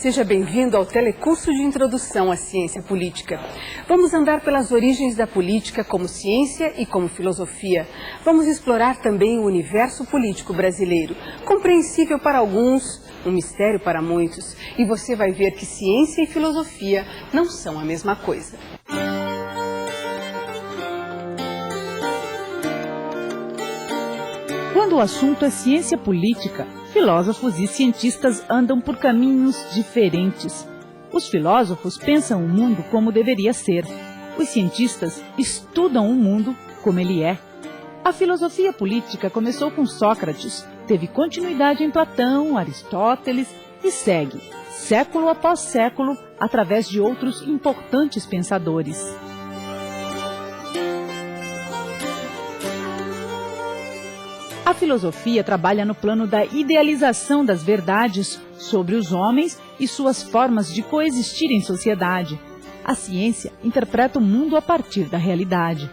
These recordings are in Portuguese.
Seja bem-vindo ao telecurso de Introdução à Ciência Política. Vamos andar pelas origens da política como ciência e como filosofia. Vamos explorar também o universo político brasileiro, compreensível para alguns, um mistério para muitos. E você vai ver que ciência e filosofia não são a mesma coisa. Quando o assunto é ciência política, filósofos e cientistas andam por caminhos diferentes. Os filósofos pensam o mundo como deveria ser. Os cientistas estudam o mundo como ele é. A filosofia política começou com Sócrates, teve continuidade em Platão, Aristóteles e segue, século após século, através de outros importantes pensadores. A filosofia trabalha no plano da idealização das verdades sobre os homens e suas formas de coexistir em sociedade. A ciência interpreta o mundo a partir da realidade.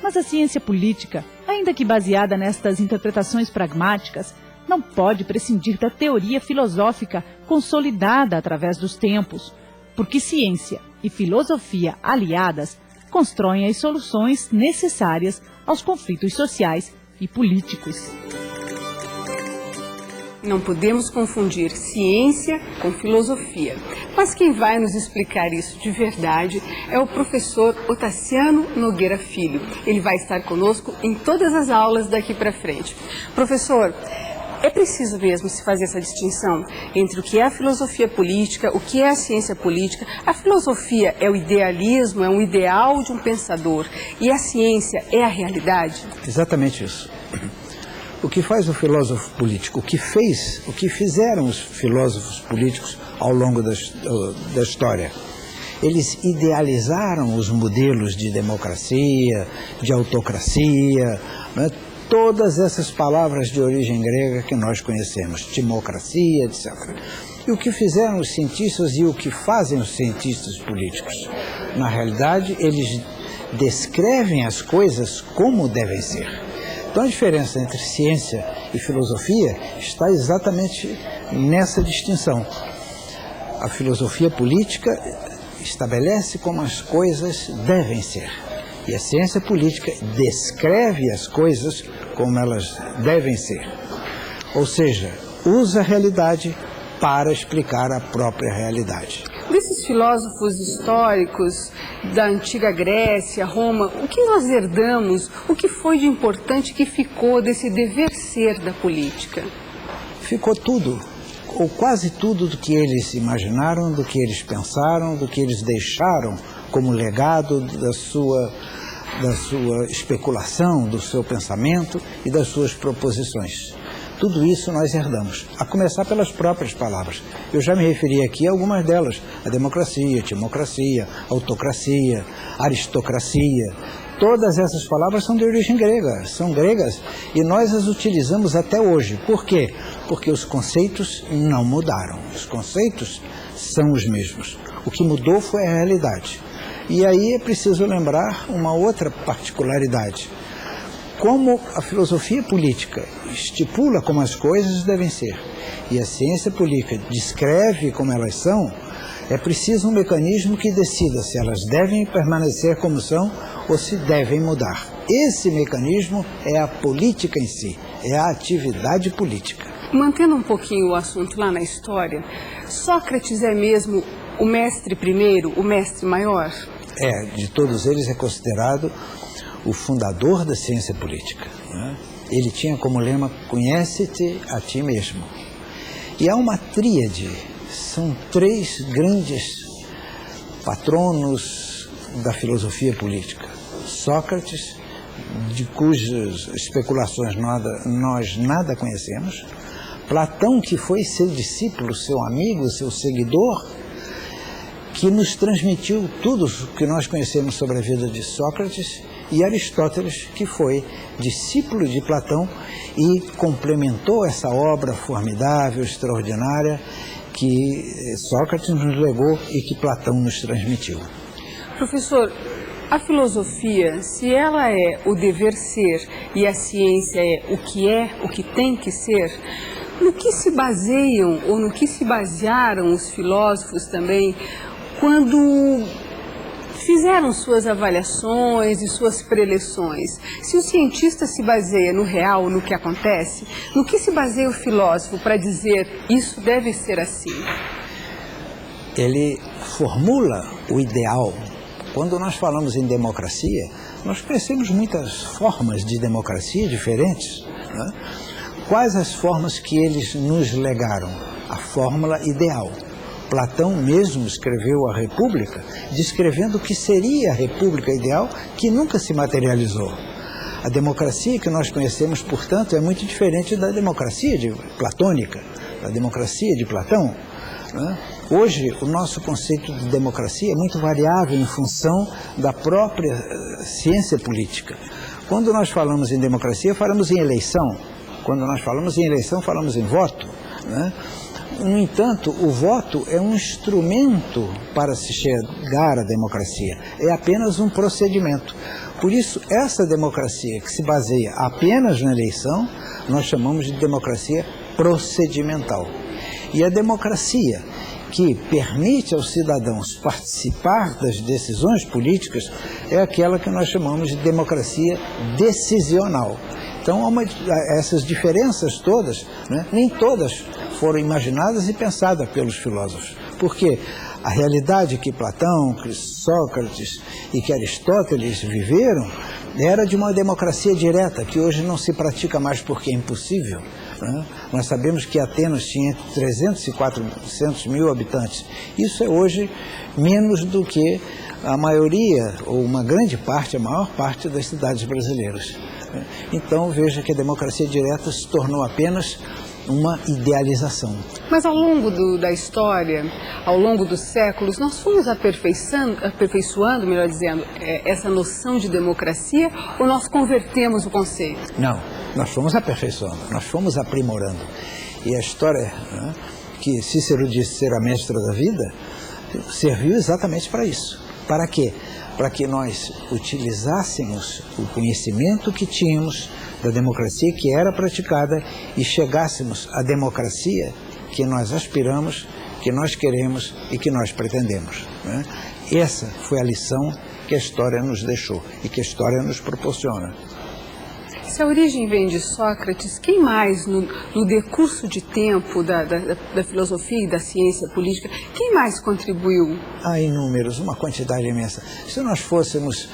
Mas a ciência política, ainda que baseada nestas interpretações pragmáticas, não pode prescindir da teoria filosófica consolidada através dos tempos, porque ciência e filosofia aliadas constroem as soluções necessárias aos conflitos sociais e políticos. Não podemos confundir ciência com filosofia. Mas quem vai nos explicar isso de verdade é o professor Otaciano Nogueira Filho. Ele vai estar conosco em todas as aulas daqui para frente. Professor, é preciso mesmo se fazer essa distinção entre o que é a filosofia política, o que é a ciência política. A filosofia é o idealismo, é um ideal de um pensador, e a ciência é a realidade? Exatamente isso. O que faz o filósofo político, o que fizeram os filósofos políticos ao longo da história? Eles idealizaram os modelos de democracia, de autocracia, né? Todas essas palavras de origem grega que nós conhecemos, timocracia, etc. E o que fizeram os cientistas e o que fazem os cientistas políticos? Na realidade, eles descrevem as coisas como devem ser. Então a diferença entre ciência e filosofia está exatamente nessa distinção. A filosofia política estabelece como as coisas devem ser. E a ciência política descreve as coisas como elas devem ser. Ou seja, usa a realidade para explicar a própria realidade. Desses filósofos históricos da antiga Grécia, Roma, o que nós herdamos, o que foi de importante que ficou desse dever ser da política? Ficou tudo, ou quase tudo do que eles imaginaram, do que eles pensaram, do que eles deixaram como legado da sua especulação, do seu pensamento e das suas proposições. Tudo isso nós herdamos, a começar pelas próprias palavras. Eu já me referi aqui a algumas delas: a democracia, a timocracia, a autocracia, a aristocracia. Todas essas palavras são de origem grega, são gregas, e nós as utilizamos até hoje. Por quê? Porque os conceitos não mudaram, os conceitos são os mesmos. O que mudou foi a realidade. E aí é preciso lembrar uma outra particularidade. Como a filosofia política estipula como as coisas devem ser e a ciência política descreve como elas são, é preciso um mecanismo que decida se elas devem permanecer como são ou se devem mudar. Esse mecanismo é a política em si, é a atividade política. Mantendo um pouquinho o assunto lá na história, Sócrates é mesmo o mestre primeiro, o mestre maior? De todos eles é considerado o fundador da ciência política, né? Ele tinha como lema: conhece-te a ti mesmo. E há uma tríade, são três grandes patronos da filosofia política. Sócrates, de cujas especulações nós nada conhecemos. Platão, que foi seu discípulo, seu amigo, seu seguidor, que nos transmitiu tudo o que nós conhecemos sobre a vida de Sócrates, e Aristóteles, que foi discípulo de Platão e complementou essa obra formidável, extraordinária, que Sócrates nos legou e que Platão nos transmitiu. Professor, a filosofia, se ela é o dever ser e a ciência é o que tem que ser, No que se baseiam ou no que se basearam os filósofos também quando fizeram suas avaliações e suas preleções? Se o cientista se baseia no real, no que acontece, no que se baseia o filósofo para dizer isso deve ser assim? Ele formula o ideal. Quando nós falamos em democracia, nós conhecemos muitas formas de democracia diferentes, né? Quais as formas que eles nos legaram? A fórmula ideal. Platão mesmo escreveu a República, descrevendo o que seria a República ideal, que nunca se materializou. A democracia que nós conhecemos, portanto, é muito diferente da democracia platônica, da democracia de Platão, né? Hoje, o nosso conceito de democracia é muito variável em função da própria ciência política. Quando nós falamos em democracia, falamos em eleição. Quando nós falamos em eleição, falamos em voto, né? No entanto, o voto é um instrumento para se chegar à democracia. É apenas um procedimento. Por isso, essa democracia que se baseia apenas na eleição, nós chamamos de democracia procedimental. E a democracia que permite aos cidadãos participar das decisões políticas é aquela que nós chamamos de democracia decisional. Então, essas diferenças todas, né, nem todas foram imaginadas e pensadas pelos filósofos, porque a realidade que Platão, que Sócrates e que Aristóteles viveram era de uma democracia direta, que hoje não se pratica mais porque é impossível, né? Nós sabemos que Atenas tinha entre 300 e 400 mil habitantes. Isso é hoje menos do que a maioria, ou uma grande parte, a maior parte das cidades brasileiras. Então veja que a democracia direta se tornou apenas uma idealização. Mas ao longo da história, ao longo dos séculos, nós fomos aperfeiçoando, melhor dizendo, essa noção de democracia, ou nós convertemos o conceito? Não, nós fomos aperfeiçoando, nós fomos aprimorando. E a história, né, que Cícero disse ser a mestra da vida, serviu exatamente para isso. Para quê? Para que nós utilizássemos o conhecimento que tínhamos da democracia que era praticada e chegássemos à democracia que nós aspiramos, que nós queremos e que nós pretendemos, né? Essa foi a lição que a história nos deixou e que a história nos proporciona. Se a origem vem de Sócrates, quem mais, no decurso de tempo da filosofia e da ciência política, quem mais contribuiu? Há inúmeros, uma quantidade imensa. Se nós fôssemos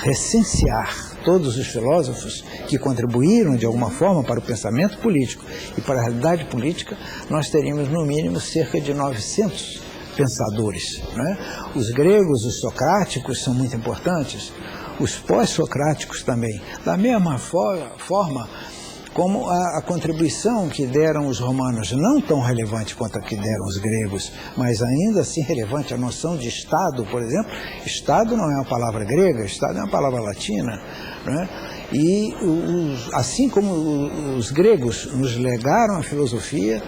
recensear todos os filósofos que contribuíram de alguma forma para o pensamento político e para a realidade política, nós teríamos no mínimo cerca de 900 pensadores, né? Os gregos, os socráticos são muito importantes, os pós-socráticos também, da mesma forma como a contribuição que deram os romanos, não tão relevante quanto a que deram os gregos, mas ainda assim relevante, a noção de Estado, por exemplo. Estado não é uma palavra grega, Estado é uma palavra latina, né? E assim como os gregos nos legaram a filosofia,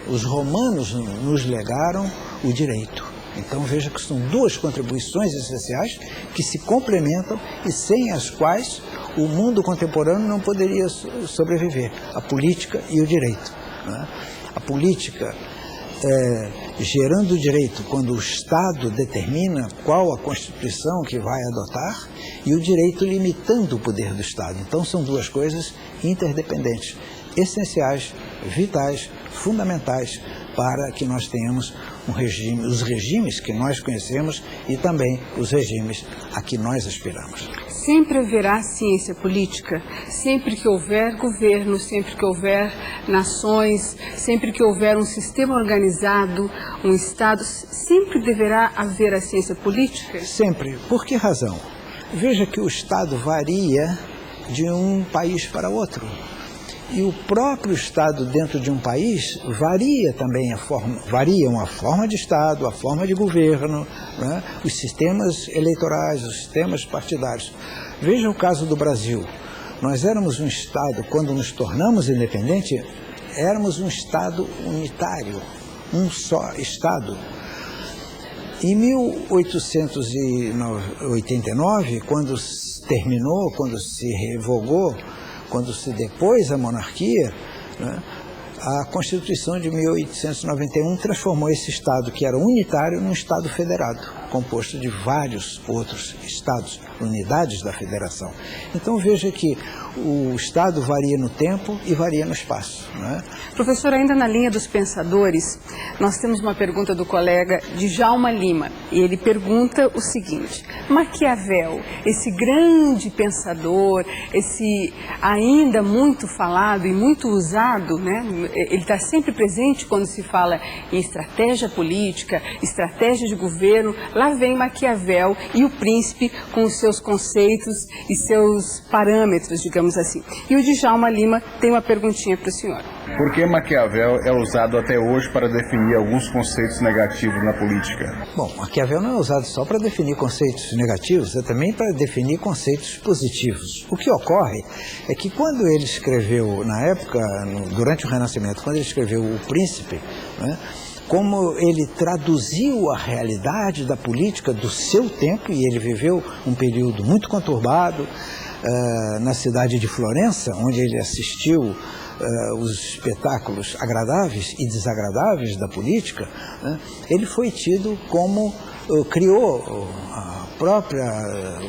os romanos nos legaram o direito. Então veja que são duas contribuições essenciais que se complementam e sem as quais o mundo contemporâneo não poderia sobreviver, a política e o direito, né? A política gerando o direito quando o Estado determina qual a Constituição que vai adotar e o direito limitando o poder do Estado. Então são duas coisas interdependentes, essenciais, vitais, fundamentais para que nós tenhamos os regimes que nós conhecemos e também os regimes a que nós aspiramos. Sempre haverá ciência política, sempre que houver governo, sempre que houver nações, sempre que houver um sistema organizado, um Estado, sempre deverá haver a ciência política? Sempre. Por que razão? Veja que o Estado varia de um país para outro. E o próprio Estado dentro de um país varia também a forma de Estado, a forma de governo, né? Os sistemas eleitorais, os sistemas partidários. Veja o caso do Brasil. Nós éramos um Estado, quando nos tornamos independentes, éramos um Estado unitário, um só Estado. Em 1889, quando terminou, quando se revogou, quando se depôs a monarquia, né, a Constituição de 1891 transformou esse Estado, que era unitário, num Estado federado, composto de vários outros Estados, unidades da federação. Então veja que o Estado varia no tempo e varia no espaço, né? Professor, ainda na linha dos pensadores, nós temos uma pergunta do colega Djalma Lima. E ele pergunta o seguinte: Maquiavel, esse grande pensador, esse ainda muito falado e muito usado, né? Ele está sempre presente quando se fala em estratégia política, estratégia de governo. Lá vem Maquiavel e o príncipe com os seus conceitos e seus parâmetros, digamos assim. E o Djalma Lima tem uma perguntinha para o senhor. Por que Maquiavel é usado até hoje para definir alguns conceitos negativos na política? Bom, Maquiavel não é usado só para definir conceitos negativos, é também para definir conceitos positivos. O que ocorre é que quando ele escreveu, na época, durante o Renascimento, quando ele escreveu O Príncipe, né, como ele traduziu a realidade da política do seu tempo, e ele viveu um período muito conturbado na cidade de Florença, onde ele assistiu os espetáculos agradáveis e desagradáveis da política, né, ele foi tido como, criou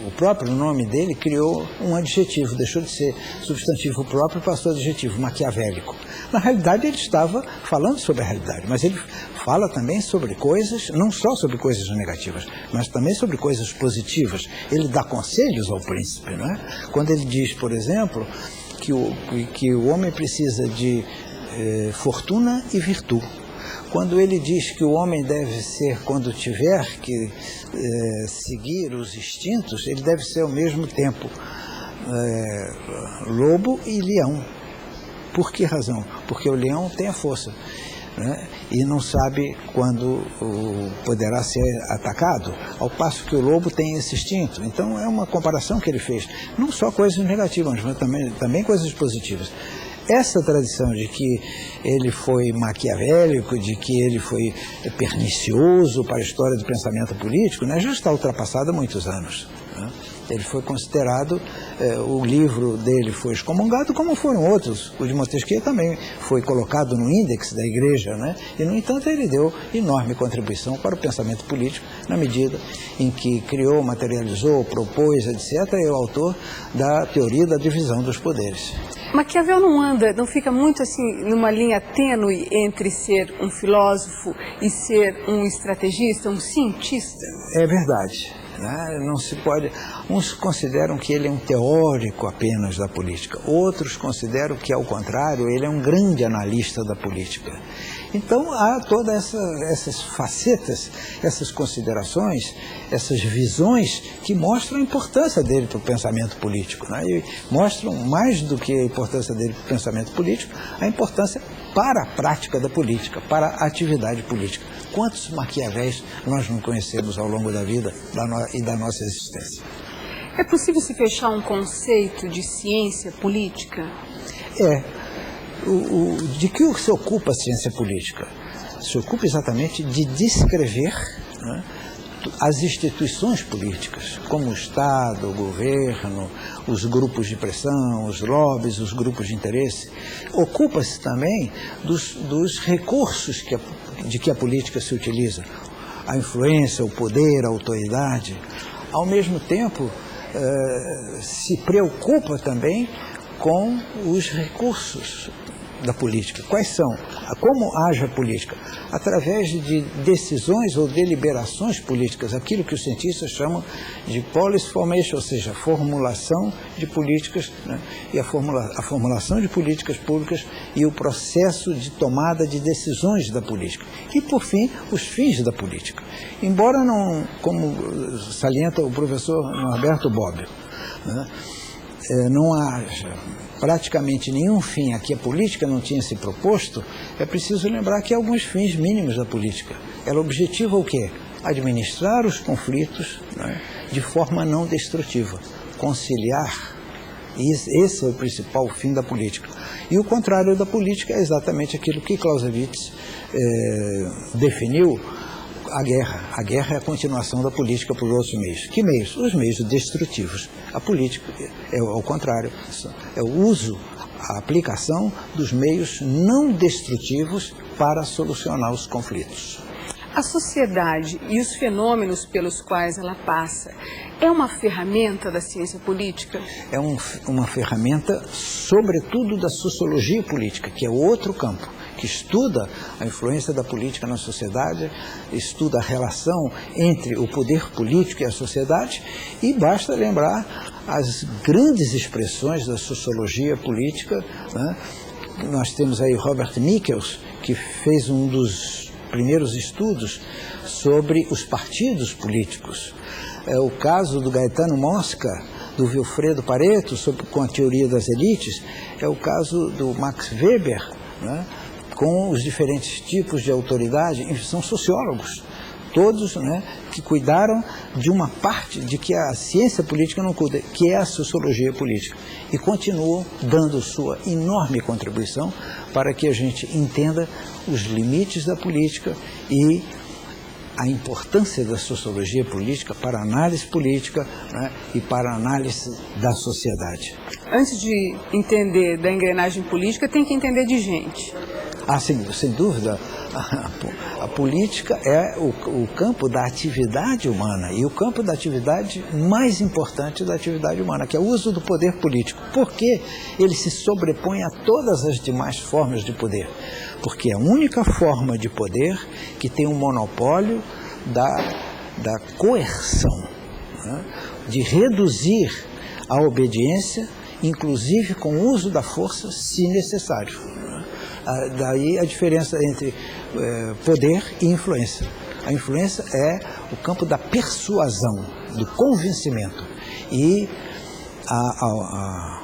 o próprio nome dele, criou um adjetivo, deixou de ser substantivo próprio e passou a adjetivo, maquiavélico. Na realidade ele estava falando sobre a realidade, mas ele fala também sobre coisas, não só sobre coisas negativas, mas também sobre coisas positivas. Ele dá conselhos ao príncipe, não é? Quando ele diz, por exemplo, que o homem precisa de fortuna e virtude. Quando ele diz que o homem deve ser, quando tiver que seguir os instintos, ele deve ser ao mesmo tempo lobo e leão. Por que razão? Porque o leão tem a força, né, e não sabe quando poderá ser atacado, ao passo que o lobo tem esse instinto. Então é uma comparação que ele fez, não só coisas negativas, mas também coisas positivas. Essa tradição de que ele foi maquiavélico, de que ele foi pernicioso para a história do pensamento político, né, já está ultrapassada há muitos anos, né? Ele foi considerado, o livro dele foi excomungado, como foram outros. O de Montesquieu também foi colocado no índex da igreja, né? E, no entanto, ele deu enorme contribuição para o pensamento político, na medida em que criou, materializou, propôs, etc., é o autor da teoria da divisão dos poderes. Maquiavel não fica muito assim numa linha tênue entre ser um filósofo e ser um estrategista, um cientista? É verdade. Não se pode. Uns consideram que ele é um teórico apenas da política, outros consideram que, ao contrário, ele é um grande analista da política. Então há todas essas facetas, essas considerações, essas visões que mostram a importância dele para o pensamento político, né? E mostram, mais do que a importância dele para o pensamento político, a importância para a prática da política, para a atividade política. Quantos Maquiavéis nós não conhecemos ao longo da vida e da nossa existência? É possível se fechar um conceito de ciência política? De que se ocupa a ciência política? Se ocupa exatamente de descrever, né, as instituições políticas, como o Estado, o governo, os grupos de pressão, os lobbies, os grupos de interesse. Ocupa-se também dos recursos de que a política se utiliza, a influência, o poder, a autoridade. Ao mesmo tempo, se preocupa também com os recursos da política. Quais são? Como age a política? Através de decisões ou deliberações políticas, aquilo que os cientistas chamam de policy formation, ou seja, formulação de políticas, né? E a formulação de políticas públicas e o processo de tomada de decisões da política. E, por fim, os fins da política. Embora não, como salienta o professor Norberto Bobbio, né, não haja praticamente nenhum fim a que a política não tinha se proposto, é preciso lembrar que há alguns fins mínimos da política. Ela objetiva o quê? Administrar os conflitos, né, de forma não destrutiva, conciliar. Esse é o principal fim da política. E o contrário da política é exatamente aquilo que Clausewitz definiu: a guerra. A guerra é a continuação da política por outros meios. Que meios? Os meios destrutivos. A política é ao contrário, é o uso a aplicação dos meios não destrutivos para solucionar os conflitos. A sociedade e os fenômenos pelos quais ela passa é uma ferramenta da ciência política? É uma ferramenta, sobretudo, da sociologia política, que é outro campo, que estuda a influência da política na sociedade, estuda a relação entre o poder político e a sociedade, e basta lembrar as grandes expressões da sociologia política, né? Nós temos aí Robert Michels, que fez um dos primeiros estudos sobre os partidos políticos. É o caso do Gaetano Mosca, do Vilfredo Pareto, com a teoria das elites. É o caso do Max Weber, né, com os diferentes tipos de autoridade. São sociólogos, todos, né, que cuidaram de uma parte de que a ciência política não cuida, que é a sociologia política. E continuam dando sua enorme contribuição para que a gente entenda os limites da política e a importância da sociologia política para a análise política, né, e para a análise da sociedade. Antes de entender da engrenagem política, tem que entender de gente. Sem dúvida, a política é o campo da atividade humana e o campo da atividade mais importante da atividade humana, que é o uso do poder político. Por que ele se sobrepõe a todas as demais formas de poder? Porque é a única forma de poder que tem um monopólio da coerção, né? De reduzir a obediência, inclusive com o uso da força, se necessário. Daí a diferença entre poder e influência. A influência é o campo da persuasão, do convencimento. E a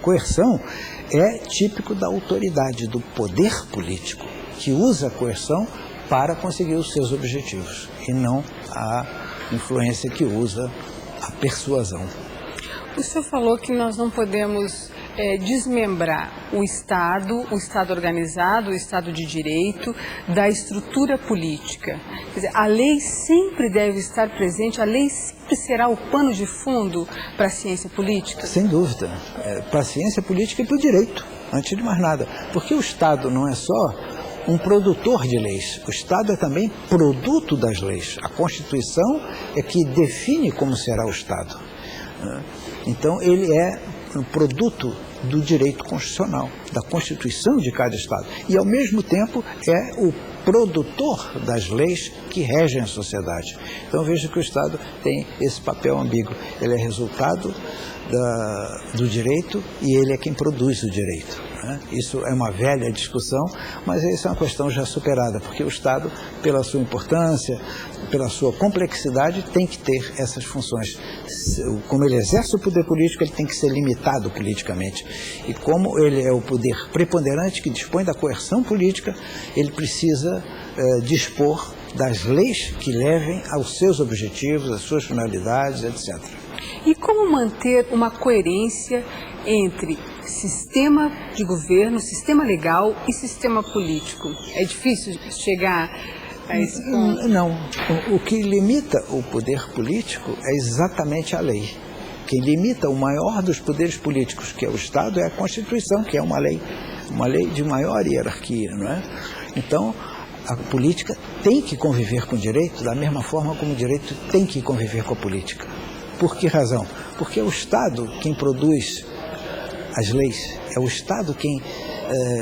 coerção é típico da autoridade, do poder político, que usa a coerção para conseguir os seus objetivos, e não a influência que usa a persuasão. O senhor falou que nós não podemos desmembrar o Estado organizado, o Estado de Direito, da estrutura política. Quer dizer, a lei sempre deve estar presente, a lei sempre será o pano de fundo para a ciência política? Sem dúvida, para a ciência política e para o direito, antes de mais nada. Porque o Estado não é só um produtor de leis, o Estado é também produto das leis. A Constituição é que define como será o Estado. Então, ele é um produto do direito constitucional, da Constituição de cada Estado. E, ao mesmo tempo, é o produtor das leis que regem a sociedade. Então, veja que o Estado tem esse papel ambíguo. Ele é resultado do direito e ele é quem produz o direito, né? Isso é uma velha discussão, mas isso é uma questão já superada, porque o Estado, pela sua importância, pela sua complexidade, tem que ter essas funções. Como ele exerce o poder político, ele tem que ser limitado politicamente. E como ele é o poder preponderante que dispõe da coerção política, ele precisa dispor das leis que levem aos seus objetivos, às suas finalidades, etc. E como manter uma coerência entre sistema de governo, sistema legal e sistema político? É difícil chegar a esse ponto? Não. O que limita o poder político é exatamente a lei. Quem limita o maior dos poderes políticos, que é o Estado, é a Constituição, que é uma lei de maior hierarquia, não é? Então, a política tem que conviver com o direito da mesma forma como o direito tem que conviver com a política. Por que razão? Porque é o Estado quem produz as leis, é o Estado quem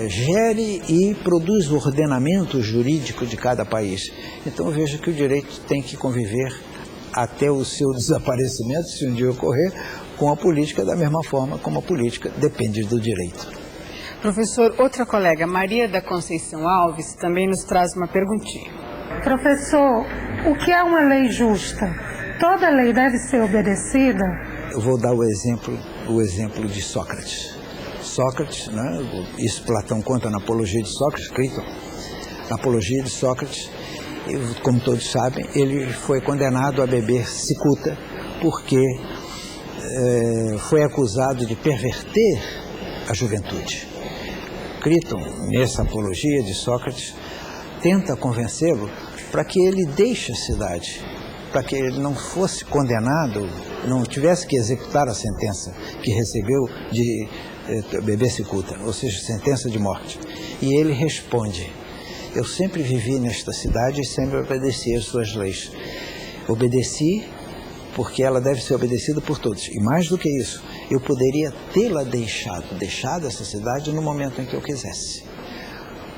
gere e produz o ordenamento jurídico de cada país. Então veja que o direito tem que conviver até o seu desaparecimento, se um dia ocorrer, com a política da mesma forma como a política depende do direito. Professor, outra colega, Maria da Conceição Alves, também nos traz uma perguntinha. Professor, o que é uma lei justa? Toda lei deve ser obedecida? Eu vou dar o exemplo de Sócrates. Sócrates, né, isso Platão conta na Apologia de Sócrates, escrito na Apologia de Sócrates, como todos sabem, ele foi condenado a beber cicuta porque foi acusado de perverter a juventude. Criton, nessa Apologia de Sócrates, tenta convencê-lo para que ele deixe a cidade para que ele não fosse condenado, não tivesse que executar a sentença que recebeu de bebê cicuta, ou seja, sentença de morte. E ele responde: eu sempre vivi nesta cidade e sempre obedeci às suas leis. Obedeci porque ela deve ser obedecida por todos. E mais do que isso, eu poderia tê-la deixado essa cidade no momento em que eu quisesse.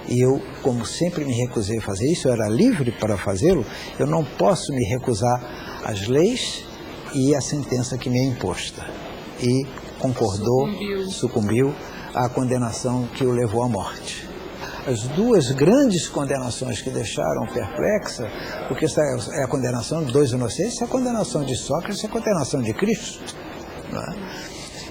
E eu, como sempre me recusei a fazer isso, eu era livre para fazê-lo, eu não posso me recusar às leis e à sentença que me é imposta. E concordou, sucumbiu à condenação que o levou à morte. As duas grandes condenações que deixaram perplexa, porque essa é a condenação de dois inocentes, é a condenação de Sócrates e a condenação de Cristo. Não é?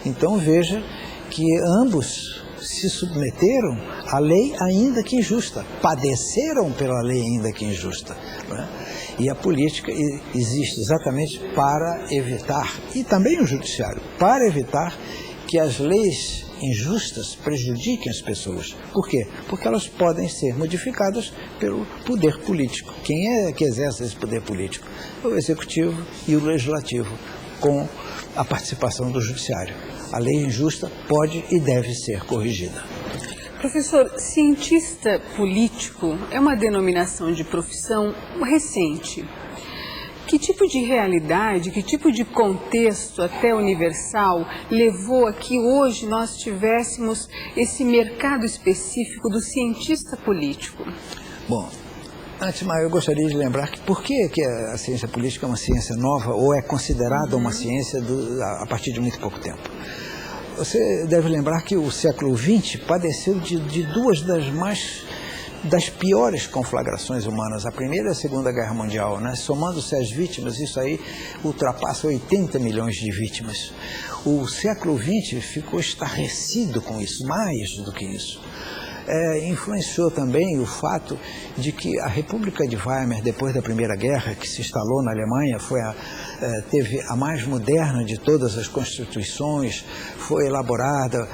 Então veja que ambos se submeteram à lei ainda que injusta, padeceram pela lei ainda que injusta. Não é? E a política existe exatamente para evitar, e também o judiciário, para evitar que as leis injustas prejudiquem as pessoas. Por quê? Porque elas podem ser modificadas pelo poder político. Quem é que exerce esse poder político? O executivo e o legislativo, com a participação do judiciário. A lei injusta pode e deve ser corrigida. Professor, cientista político é uma denominação de profissão recente. Que tipo de realidade, que tipo de contexto até universal levou a que hoje nós tivéssemos esse mercado específico do cientista político? Bom, antes, mas eu gostaria de lembrar que por que a ciência política é uma ciência nova ou é considerada uma ciência a partir de muito pouco tempo. Você deve lembrar que o século XX padeceu de duas das piores conflagrações humanas, a Primeira e a Segunda Guerra Mundial, né? Somando-se as vítimas, isso aí ultrapassa 80 milhões de vítimas. O século XX ficou estarrecido com isso, mais do que isso. Influenciou também o fato de que a República de Weimar, depois da Primeira Guerra, que se instalou na Alemanha, teve a mais moderna de todas as constituições, foi elaborada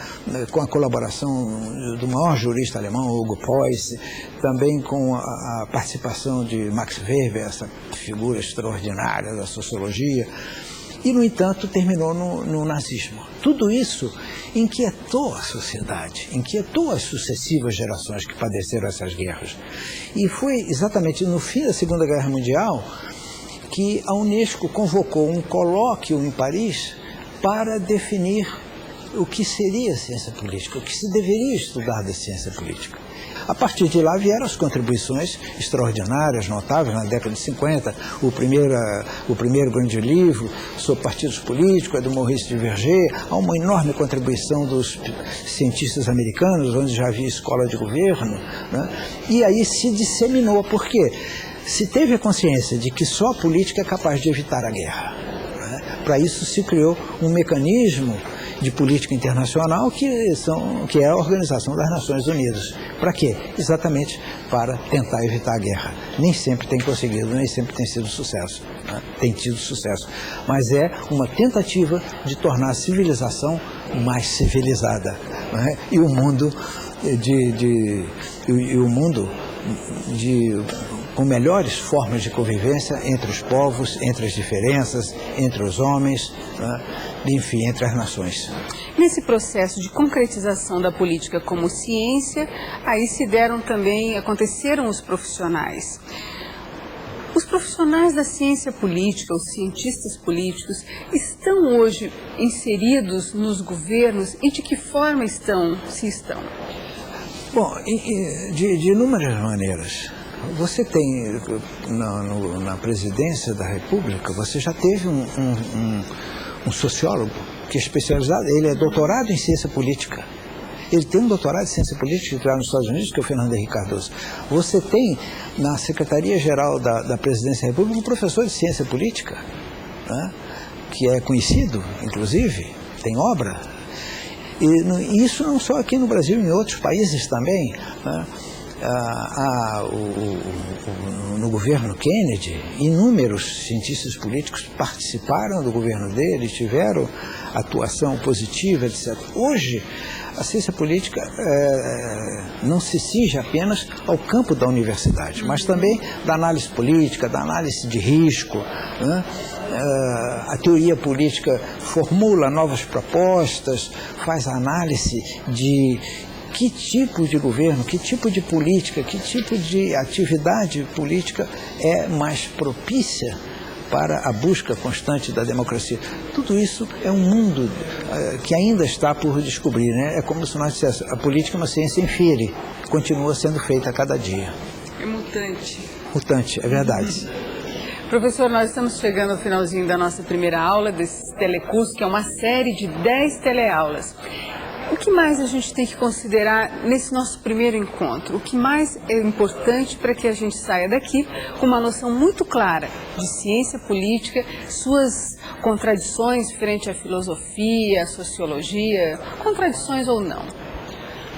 com a colaboração do maior jurista alemão, Hugo Preuss, também com a participação de Max Weber, essa figura extraordinária da sociologia, e, no entanto, terminou no nazismo. Tudo isso inquietou a sociedade, inquietou as sucessivas gerações que padeceram essas guerras. E foi exatamente no fim da Segunda Guerra Mundial que a Unesco convocou um colóquio em Paris para definir o que seria ciência política, o que se deveria estudar da ciência política. A partir de lá vieram as contribuições extraordinárias, notáveis, na década de 50, o primeiro grande livro sobre partidos políticos, é do Maurice Duverger, há uma enorme contribuição dos cientistas americanos, onde já havia escola de governo, né? E aí se disseminou, por quê? Se teve a consciência de que só a política é capaz de evitar a guerra, né? Para isso se criou um mecanismo de política internacional que é a Organização das Nações Unidas. Para quê? Exatamente para tentar evitar a guerra. Nem sempre tem conseguido, nem sempre tem sido sucesso, né? Tem tido sucesso. Mas é uma tentativa de tornar a civilização mais civilizada, né? E o mundo com melhores formas de convivência entre os povos, entre as diferenças, entre os homens, né? Enfim, entre as nações. Nesse processo de concretização da política como ciência, aí aconteceram os profissionais. Os profissionais da ciência política, os cientistas políticos, estão hoje inseridos nos governos e de que forma estão? Bom, de inúmeras maneiras. Você tem, na presidência da República, você já teve um sociólogo que é especializado, ele é doutorado em ciência política. Ele tem um doutorado em ciência política lá nos Estados Unidos, que é o Fernando Henrique Cardoso. Você tem, na Secretaria-Geral da Presidência da República, um professor de ciência política, né, que é conhecido, inclusive, tem obra. E isso não só aqui no Brasil, em outros países também, né? no governo Kennedy, inúmeros cientistas políticos participaram do governo dele, tiveram atuação positiva, etc. Hoje, a ciência política não se cinge apenas ao campo da universidade, mas também da análise política, da análise de risco, né? A teoria política formula novas propostas, faz análise de que tipo de governo, que tipo de política, que tipo de atividade política é mais propícia para a busca constante da democracia. Tudo isso é um mundo que ainda está por descobrir, né? É como se nós disséssemos, a política é uma ciência infere, continua sendo feita a cada dia. É mutante. Mutante, é verdade. Professor, nós estamos chegando ao finalzinho da nossa primeira aula, desse telecurso, que é uma série de 10 teleaulas. O que mais a gente tem que considerar nesse nosso primeiro encontro? O que mais é importante para que a gente saia daqui com uma noção muito clara de ciência política, suas contradições frente à filosofia, à sociologia, contradições ou não?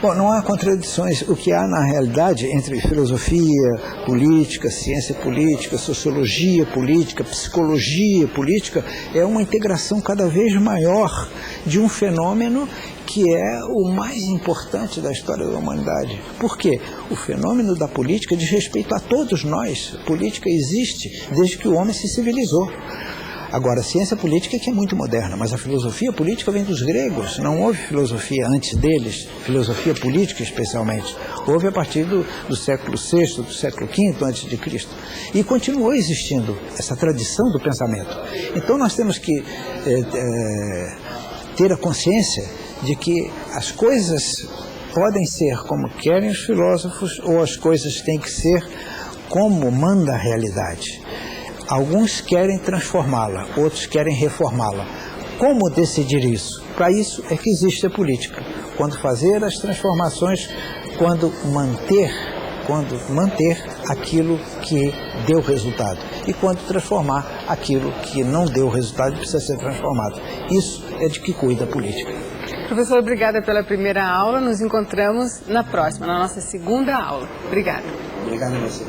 Bom, não há contradições. O que há na realidade entre filosofia política, ciência política, sociologia política, psicologia política, é uma integração cada vez maior de um fenômeno que é o mais importante da história da humanidade. Por quê? O fenômeno da política diz respeito a todos nós. A política existe desde que o homem se civilizou. Agora, a ciência política é que é muito moderna, mas a filosofia política vem dos gregos. Não houve filosofia antes deles, filosofia política especialmente. Houve a partir do século VI, do século V antes de Cristo. E continuou existindo essa tradição do pensamento. Então nós temos que ter a consciência de que as coisas podem ser como querem os filósofos ou as coisas têm que ser como manda a realidade. Alguns querem transformá-la, outros querem reformá-la. Como decidir isso? Para isso é que existe a política. Quando fazer as transformações, quando manter aquilo que deu resultado. E quando transformar aquilo que não deu resultado e precisa ser transformado. Isso é de que cuida a política. Professor, obrigada pela primeira aula. Nos encontramos na próxima, na nossa segunda aula. Obrigada. Obrigado a você.